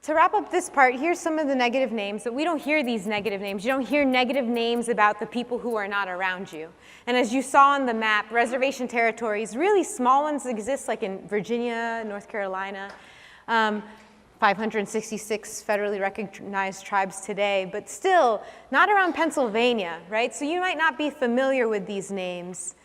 To wrap up this part, here's some of the negative names, but we don't hear these negative names. You don't hear negative names about the people who are not around you. And as you saw on the map, reservation territories, really small ones exist, like in Virginia, North Carolina, 566 federally recognized tribes today, but still not around Pennsylvania, right? So you might not be familiar with these names.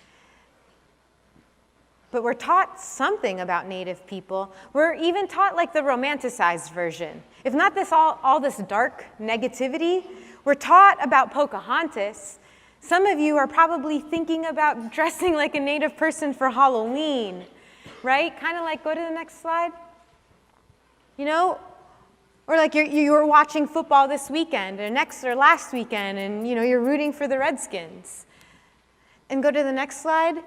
But we're taught something about Native people. We're even taught like the romanticized version. If not this all this dark negativity, we're taught about Pocahontas. Some of you are probably thinking about dressing like a Native person for Halloween, right? Kind of like, go to the next slide. You know, or like you were watching football this weekend or next or last weekend, and you know, you're rooting for the Redskins. And go to the next slide.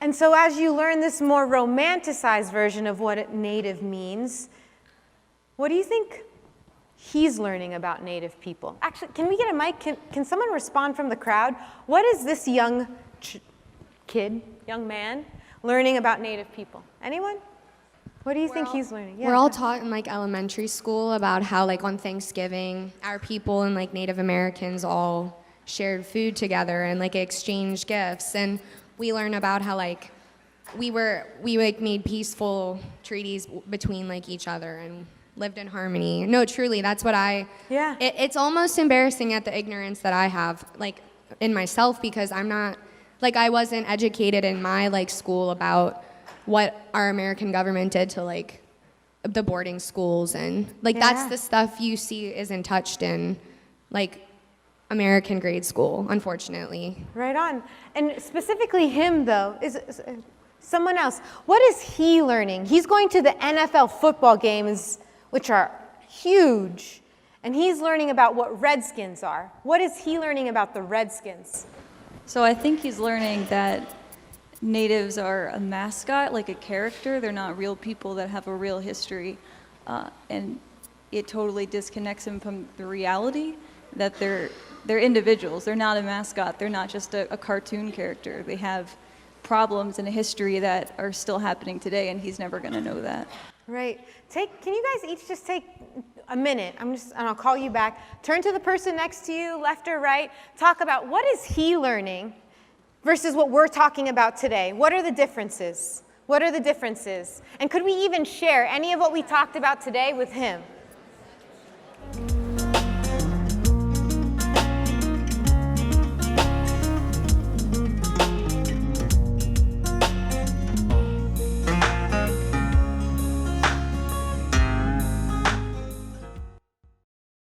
And so as you learn this more romanticized version of what Native means, what do you think he's learning about Native people? Actually, can we get a mic? Can someone respond from the crowd? What is this young man, learning about Native people? Anyone? What do you think he's learning? We're all taught in like elementary school about how like on Thanksgiving, our people and like Native Americans all shared food together and like exchanged gifts. And we learn about how like we like made peaceful treaties between like each other and lived in harmony. No, truly, that's what it's almost embarrassing at the ignorance that I have like in myself, because I'm not, like I wasn't educated in my like school about what our American government did to like the boarding schools, and like that's the stuff you see isn't touched in like American grade school, unfortunately. Right on. And specifically him, though, is someone else. What is he learning? He's going to the NFL football games, which are huge, and he's learning about what Redskins are. What is he learning about the Redskins? So I think he's learning that Natives are a mascot, like a character. They're not real people that have a real history, and it totally disconnects him from the reality that they're individuals. They're not a mascot. They're not just a cartoon character. They have problems and a history that are still happening today, and he's never going to know that. Right. Can you guys each just take a minute? And I'll call you back. Turn to the person next to you, left or right. Talk about what is he learning versus what we're talking about today. What are the differences? What are the differences? And could we even share any of what we talked about today with him?